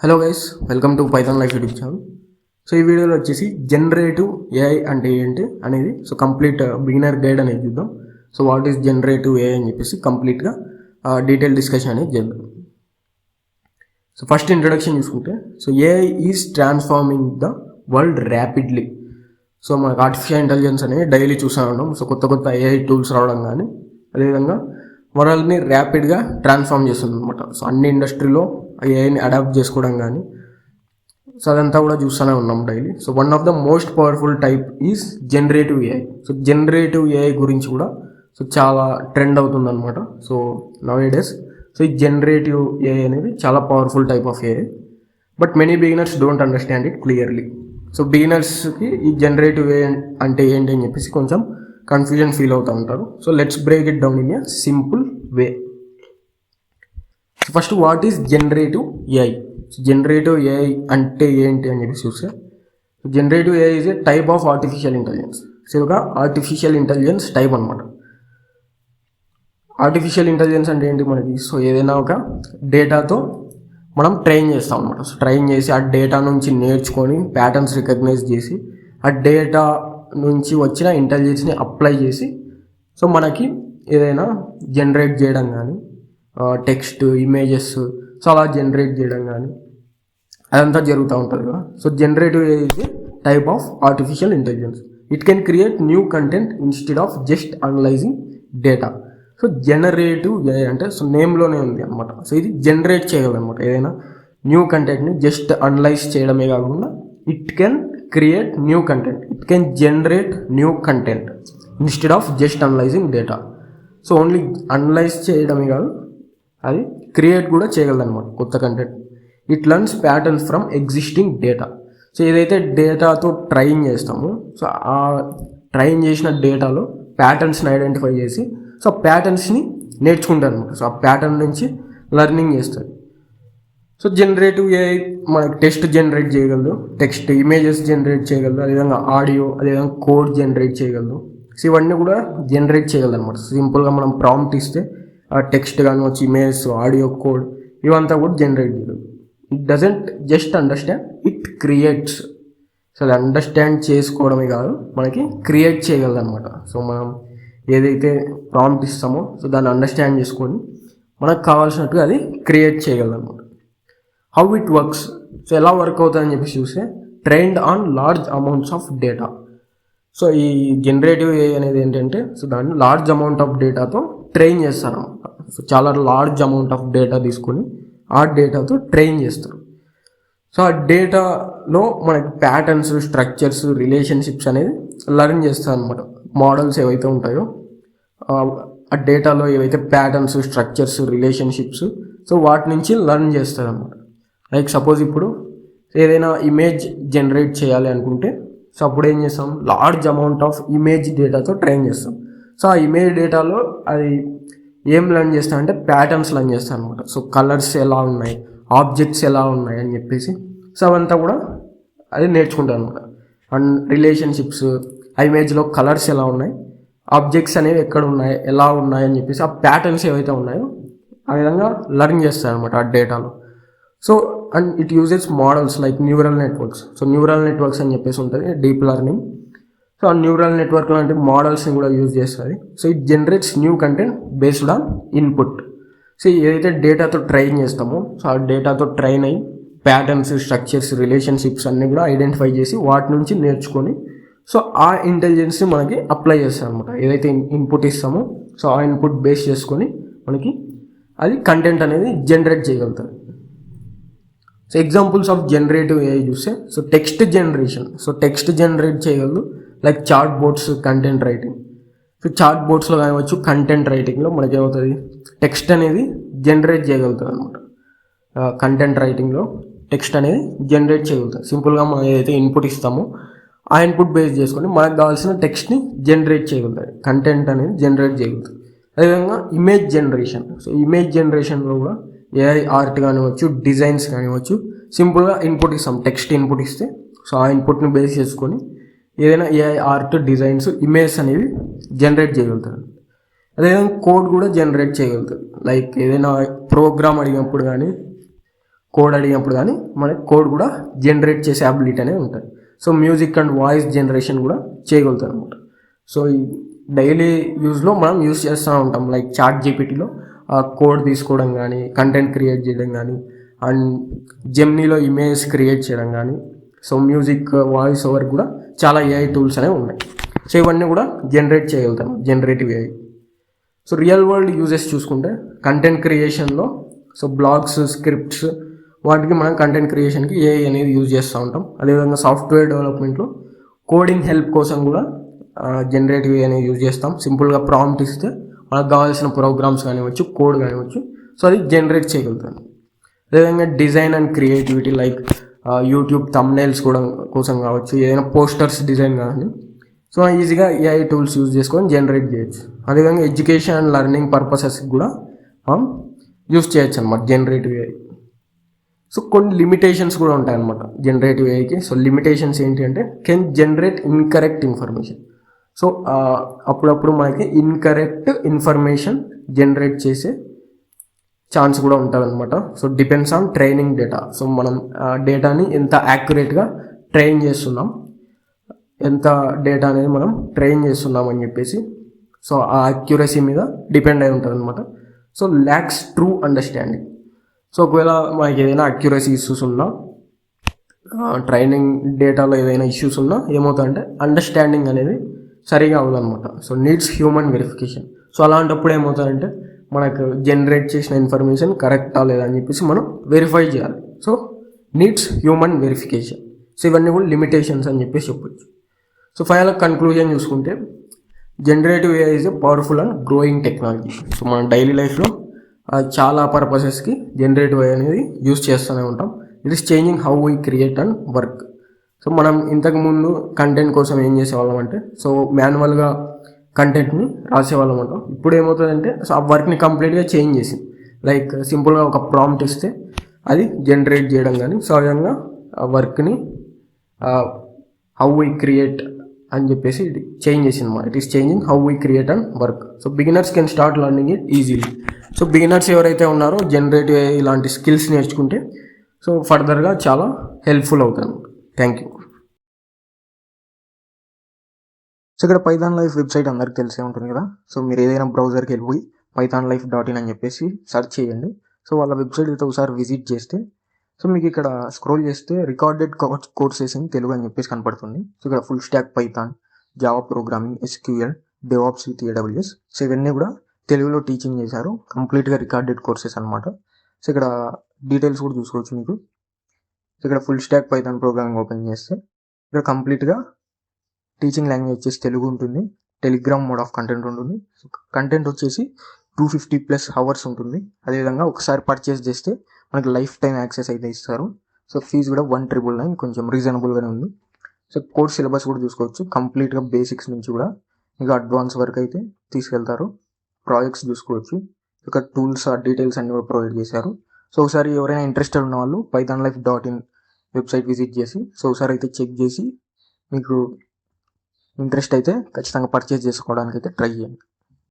Hello guys, welcome to Python life YouTube channel. So ఈ వీడియోలో వచ్చేసి జనరేటివ్ ఏఐ అంటే ఏంటి అనేది కంప్లీట్ బిగినర్ గైడ్ అనేది చూద్దాం. So what is generative AI అని చెప్పేసి కంప్లీట్గా డీటెయిల్ డిస్కషన్ అనేది చేద్దాం. సో ఫస్ట్ ఇంట్రొడక్షన్ చూసుకుంటే, AI is transforming the world rapidly. So మనకు ఆర్టిఫిషియల్ ఇంటెలిజెన్స్ అనేది డైలీ చూస్తూ ఉన్నాం. సో కొత్త కొత్త ఏఐ టూల్స్ రావడం కానీ, అదేవిధంగా వరల్డ్ని ర్యాపిడ్గా ట్రాన్స్ఫార్మ్ చేస్తుంది అనమాట. సో అన్ని ఇండస్ట్రీలో ఏఐని అడాప్ట్ చేసుకోవడం కానీ, సో అదంతా కూడా చూస్తూనే ఉన్నాం daily. So one of the most powerful type is generative AI. So generative AI గురించి కూడా చాలా ట్రెండ్ అవుతుంది అనమాట. సో నౌ-ఏ-డేస్ ఈ జనరేటివ్ ఏఐ అనేది చాలా powerful type of AI, but many beginners don't understand it clearly. So బిగినర్స్కి ఈ జనరేటివ్ ఏఐ అంటే ఏంటి అని చెప్పేసి కొంచెం కన్ఫ్యూజన్ ఫీల్ అవుతూ ఉంటారు. So let's break it down in a simple way. First, what is generative AI? Generative AI అంటే ఏంటి అని చెప్పి చూస్తే, generative AI is a type of artificial intelligence. So ఒక ఆర్టిఫిషియల్ ఇంటెలిజెన్స్ టైప్ అనమాట. ఆర్టిఫిషియల్ ఇంటెలిజెన్స్ అంటే ఏంటి మనకి? సో ఏదైనా ఒక డేటాతో మనం ట్రైన్ చేస్తాం అనమాట. సో ట్రైన్ చేసి ఆ డేటా నుంచి నేర్చుకొని ప్యాటర్న్స్ రికగ్నైజ్ చేసి ఆ డేటా నుంచి వచ్చిన ఇంటెలిజెన్స్ని అప్లై చేసి సో మనకి ఏదైనా జనరేట్ చేయడం కానీ, టెక్స్ట్, ఇమేజెస్ సో అలా జనరేట్ చేయడం కానీ అదంతా జరుగుతూ ఉంటుంది కదా. So generative is a type of artificial intelligence. It can create new content instead of just analysing data. So generative AI అంటే నేమ్లోనే ఉంది అనమాట. సో ఇది జనరేట్ చేయగలదు అనమాట. ఏదైనా న్యూ కంటెంట్ని జస్ట్ అనలైజ్ చేయడమే కాకుండా it can create new content, it can generate new content instead of just analysing data. So only analyse చేయడమే కాదు, అది క్రియేట్ కూడా చేయగలదు అనమాట కొత్త content. It learns patterns from existing data. So ఏదైతే డేటాతో ట్రైన్ చేస్తామో సో ఆ ట్రైన్ చేసిన డేటాలో ప్యాటర్న్స్ని ఐడెంటిఫై చేసి సో ప్యాటర్న్స్ని నేర్చుకుంటారు అనమాట. సో ఆ ప్యాటర్న్ నుంచి లెర్నింగ్ చేస్తుంది. సో జనరేటివ్ ఏఐ మనకి టెక్స్ట్ జనరేట్ చేయగలదు, టెక్స్ట్, ఇమేజెస్ జనరేట్ చేయగలదు, అదేవిధంగా ఆడియో, అదేవిధంగా కోడ్ జనరేట్ చేయగలదు. సో ఇవన్నీ కూడా జనరేట్ చేయగలదు అనమాట. సింపుల్గా మనం ప్రాంప్ట్ ఇస్తే ఆ టెక్స్ట్ కానివచ్చు, ఇమేజ్, ఆడియో, కోడ్ ఇవంతా కూడా జనరేట్ చేయగలదు. It doesn't just understand, it creates. So అది అండర్స్టాండ్ చేసుకోవడమే కాదు, మనకి క్రియేట్ చేయగలదు అనమాట. సో మనం ఏదైతే ప్రాంప్ట్ ఇస్తామో సో దాన్ని అండర్స్టాండ్ చేసుకొని మనకు కావాల్సినట్టుగా అది క్రియేట్ చేయగలదు అనమాట. How it works? సో ఎలా వర్క్ అవుతుందని చెప్పి చూస్తే, trained on large amounts of data. So ఈ జనరేటివ్ ఏఐ అనేది ఏంటంటే సో దాన్ని లార్జ్ అమౌంట్ ఆఫ్ డేటాతో ట్రైన్ చేస్తారన్నమాట. సో చాలా లార్జ్ అమౌంట్ ఆఫ్ డేటా తీసుకొని ఆ డేటాతో ట్రైన్ చేస్తారు. సో ఆ డేటాలో మనకి ప్యాటర్న్స్, స్ట్రక్చర్స్, రిలేషన్షిప్స్ అనేది లెర్న్ చేస్తారు అనమాట. మోడల్స్ ఏవైతే ఉంటాయో ఆ డేటాలో ఏవైతే ప్యాటర్న్స్, స్ట్రక్చర్స్, రిలేషన్షిప్స్ సో వాటి నుంచి లెర్న్ చేస్తారు అనమాట. లైక్ సపోజ్ ఇప్పుడు ఏదైనా ఇమేజ్ జనరేట్ చేయాలి అనుకుంటే సో అప్పుడు ఏం చేస్తాం, లార్జ్ అమౌంట్ ఆఫ్ ఇమేజ్ డేటాతో ట్రైన్ చేస్తాం. సో ఆ ఇమేజ్ డేటాలో అది ఏం లర్న్ చేస్తాం అంటే ప్యాటర్న్స్ లర్న్ చేస్తాం అనమాట. సో కలర్స్ ఎలా ఉన్నాయి, ఆబ్జెక్ట్స్ ఎలా ఉన్నాయి అని చెప్పేసి సో అవంతా కూడా అది నేర్చుకుంటాం అనమాట. అండ్ రిలేషన్షిప్స్, ఆ ఇమేజ్లో కలర్స్ ఎలా ఉన్నాయి, ఆబ్జెక్ట్స్ అనేవి ఎక్కడ ఉన్నాయి, ఎలా ఉన్నాయి అని చెప్పేసి ఆ ప్యాటర్న్స్ ఏవైతే ఉన్నాయో ఆ విధంగా లర్న్ చేస్తాయి అనమాట ఆ డేటాలో. So and it uses models like neural networks. So neural networks అని చెప్పేసి ఉంటుంది, డీప్ లెర్నింగ్. సో ఆ న్యూరల్ నెట్వర్క్ లాంటి మోడల్స్ని కూడా యూజ్ చేస్తుంది. So it generates new content based on input. So ఏదైతే డేటాతో ట్రైన్ చేస్తామో సో ఆ డేటాతో ట్రైన్ అయ్యి ప్యాటర్న్స్, స్ట్రక్చర్స్, రిలేషన్షిప్స్ అన్నీ కూడా ఐడెంటిఫై చేసి వాటి నుంచి నేర్చుకొని సో ఆ ఇంటెలిజెన్స్ని మనకి అప్లై చేస్తాం అనమాట. ఏదైతే ఇన్పుట్ ఇస్తామో సో ఆ ఇన్పుట్ బేస్ చేసుకొని మనకి అది కంటెంట్ అనేది జనరేట్ చేయగలుగుతుంది. So examples of generative AI చూస్తే, so text generation. So text generate చేయగలదు, like chatbots, content writing. So చాట్ బోట్స్లో కానివచ్చు, కంటెంట్ రైటింగ్లో మనకి ఏమవుతుంది, టెక్స్ట్ అనేది జనరేట్ చేయగలుగుతుంది అనమాట. కంటెంట్ రైటింగ్లో టెక్స్ట్ అనేది జనరేట్ చేయగలుగుతుంది. సింపుల్గా మనం ఏదైతే ఇన్పుట్ ఇస్తామో ఆ ఇన్పుట్ బేస్ చేసుకొని మనకు కావాల్సిన టెక్స్ట్ని జనరేట్ చేయగలుగుతుంది, కంటెంట్ అనేది జనరేట్ చేయగలుగుతుంది. అదేవిధంగా ఇమేజ్ జనరేషన్. సో ఇమేజ్ జనరేషన్లో కూడా ఏఐ ఆర్ట్ కానివచ్చు, డిజైన్స్ కానివచ్చు, సింపుల్గా ఇన్పుట్ ఇస్తాం, టెక్స్ట్ ఇన్పుట్ ఇస్తే సో ఆ ఇన్పుట్ని బేస్ చేసుకొని ఏదైనా ఏఐ ఆర్ట్, డిజైన్స్, ఇమేజ్ అనేవి జనరేట్ చేయగలుగుతారు. అదేవిధంగా కోడ్ కూడా జనరేట్ చేయగలుగుతుంది. లైక్ ఏదైనా ప్రోగ్రామ్ అడిగినప్పుడు కానీ కోడ్ అడిగినప్పుడు కానీ మనకి కోడ్ కూడా జనరేట్ చేసే అబిలిటీ అనేది ఉంటుంది. So music and voice generation కూడా చేయగలుగుతాం అనమాట. సో ఈ డైలీ యూజ్లో మనం యూజ్ చేస్తూ ఉంటాం. లైక్ చాట్ జీపీటీలో కోడ్ తీసుకోవడం కానీ, కంటెంట్ క్రియేట్ చేయడం కానీ, అండ్ జెమినీలో ఇమేజ్ క్రియేట్ చేయడం కానీ, సో మ్యూజిక్ వాయిస్ ఓవర్ కూడా చాలా ఏఐ టూల్స్ అనేవి ఉన్నాయి. సో ఇవన్నీ కూడా జనరేట్ చేయగలుగుతాం, generative AI. So real world uses చూసుకుంటే కంటెంట్ క్రియేషన్లో సో బ్లాగ్స్, స్క్రిప్ట్స్ వాటికి మనం కంటెంట్ క్రియేషన్కి ఏఐ అనేది యూజ్ చేస్తూ ఉంటాం. అదేవిధంగా సాఫ్ట్వేర్ డెవలప్మెంట్లో కోడింగ్ హెల్ప్ కోసం కూడా జనరేటివ్ ఏఐ అనేది యూజ్ చేస్తాం. సింపుల్గా ప్రాంప్ట్ ఇస్తే మనకు కావాల్సిన ప్రోగ్రామ్స్ కానివ్వచ్చు, కోడ్ కానివ్వచ్చు, సో అది జనరేట్ చేయగలుగుతాను. అదేవిధంగా design and creativity like YouTube thumbnails కూడా కోసం కావచ్చు, ఏదైనా పోస్టర్స్ డిజైన్ కానీ, సో ఈజీగా ఏఐ టూల్స్ యూజ్ చేసుకొని జనరేట్ చేయొచ్చు. అదేవిధంగా ఎడ్యుకేషన్ అండ్ లెర్నింగ్ పర్పసెస్కి కూడా మనం యూజ్ చేయొచ్చు అనమాట జనరేటివ్ ఏఐ. సో కొన్ని లిమిటేషన్స్ కూడా ఉంటాయన్నమాట జనరేటివ్ ఏఐకి. సో లిమిటేషన్స్ ఏంటి అంటే can generate incorrect information. So అప్పుడప్పుడు మనకి ఇన్కరెక్ట్ ఇన్ఫర్మేషన్ జనరేట్ చేసే ఛాన్స్ కూడా ఉంటుంది అనమాట. So depends on training data. So మనం డేటాని ఎంత యాక్యురేట్గా ట్రైన్ చేస్తున్నాం, ఎంత డేటా అనేది మనం ట్రైన్ చేస్తున్నాం అని చెప్పేసి, సో ఆ అక్యురసీ మీద డిపెండ్ అయి ఉంటుంది అనమాట. So lakhs true understanding. So ఒకవేళ మనకి ఏదైనా అక్యురసీ ఇష్యూస్ ఉన్నా, ట్రైనింగ్ డేటాలో ఏదైనా ఇష్యూస్ ఉన్నా ఏమవుతుందంటే అండర్స్టాండింగ్ అనేది సరిగా అవ్వదన్నమాట. So needs human verification. So అలాంటప్పుడు ఏమవుతుందంటే మనకు జనరేట్ చేసిన ఇన్ఫర్మేషన్ కరెక్టా లేదా అని చెప్పేసి మనం వెరిఫై చేయాలి. So needs human verification. So ఇవన్నీ కూడా లిమిటేషన్స్ అని చెప్పేసి చెప్పొచ్చు. సో ఫైనల్ కన్క్లూజన్ చూసుకుంటే generative AI is a powerful and growing technology. So మన డైలీ లైఫ్లో చాలా పర్పసెస్కి జనరేటివ్ ఏఐ అనేది యూస్ చేస్తూనే ఉంటాం. It is changing how we create and work. So మనం ఇంతకుముందు కంటెంట్ కోసం ఏం చేసేవాళ్ళం అంటే సో మాన్యువల్గా కంటెంట్ని రాసేవాళ్ళం అంటాం. ఇప్పుడు ఏమవుతుందంటే సో ఆ వర్క్ని కంప్లీట్గా చేంజ్ చేసింది. లైక్ సింపుల్గా ఒక ప్రాంప్ట్ ఇస్తే అది జనరేట్ చేయడం కానీ, సో ఆ విధంగా ఆ వర్క్ని హౌ వీ క్రియేట్ అని చెప్పేసి ఇది చేంజ్ చేసింది అన్నమాట. It is changing how we create and work. So beginners can start learning it easily. So beginners ఎవరైతే ఉన్నారో జనరేటివ్ ఇలాంటి స్కిల్స్ నేర్చుకుంటే సో ఫర్దర్గా చాలా హెల్ప్ఫుల్ అవుతాను. Thank you. సో ఇక్కడ పైథాన్ లైఫ్ వెబ్సైట్ అందరికి తెలిసే ఉంటుంది కదా. సో మీరు ఏదైనా బ్రౌజర్కి వెళ్ళిపోయి pythonlife.in అని చెప్పేసి సెర్చ్ చేయండి. సో వాళ్ళ వెబ్సైట్ అయితే ఒకసారి విజిట్ చేస్తే సో మీకు ఇక్కడ స్క్రోల్ చేస్తే రికార్డెడ్ కోర్సెస్ ఇన్ తెలుగు అని చెప్పేసి కనపడుతుంది. సో ఇక్కడ full stack Python, Java programming, SQL, DevOps with AWS. So ఇవన్నీ కూడా తెలుగులో టీచింగ్ చేశారు. కంప్లీట్గా రికార్డెడ్ కోర్సెస్ అనమాట. సో ఇక్కడ డీటెయిల్స్ కూడా చూసుకోవచ్చు మీకు. సో ఇక్కడ full stack Python programming open చేస్తే ఇక్కడ కంప్లీట్గా టీచింగ్ లాంగ్వేజ్ వచ్చేసి తెలుగు ఉంటుంది. టెలిగ్రామ్ మోడ్ ఆఫ్ కంటెంట్ ఉంటుంది. సో కంటెంట్ వచ్చేసి 250+ అవర్స్ ఉంటుంది. అదేవిధంగా ఒకసారి పర్చేస్ చేస్తే మనకి లైఫ్ టైం యాక్సెస్ అయితే ఇస్తారు. సో ఫీజు కూడా 1,999, కొంచెం రీజనబుల్గానే ఉంది. సో కోర్స్ సిలబస్ కూడా చూసుకోవచ్చు. కంప్లీట్గా బేసిక్స్ నుంచి కూడా మీకు అడ్వాన్స్ వరకు అయితే తీసుకెళ్తారు. ప్రాజెక్ట్స్ చూసుకోవచ్చు. ఇక్కడ టూల్స్, డీటెయిల్స్ అన్ని కూడా ప్రొవైడ్ చేశారు. సో ఒకసారి ఎవరైనా ఇంట్రెస్టెడ్ ఉన్న వాళ్ళు pythonlife.in వెబ్సైట్ విజిట్ చేసి సో ఒకసారి అయితే చెక్ చేసి మీకు ఇంట్రెస్ట్ అయితే ఖచ్చితంగా పర్చేస్ చేసుకోవడానికి అయితే ట్రై చేయండి.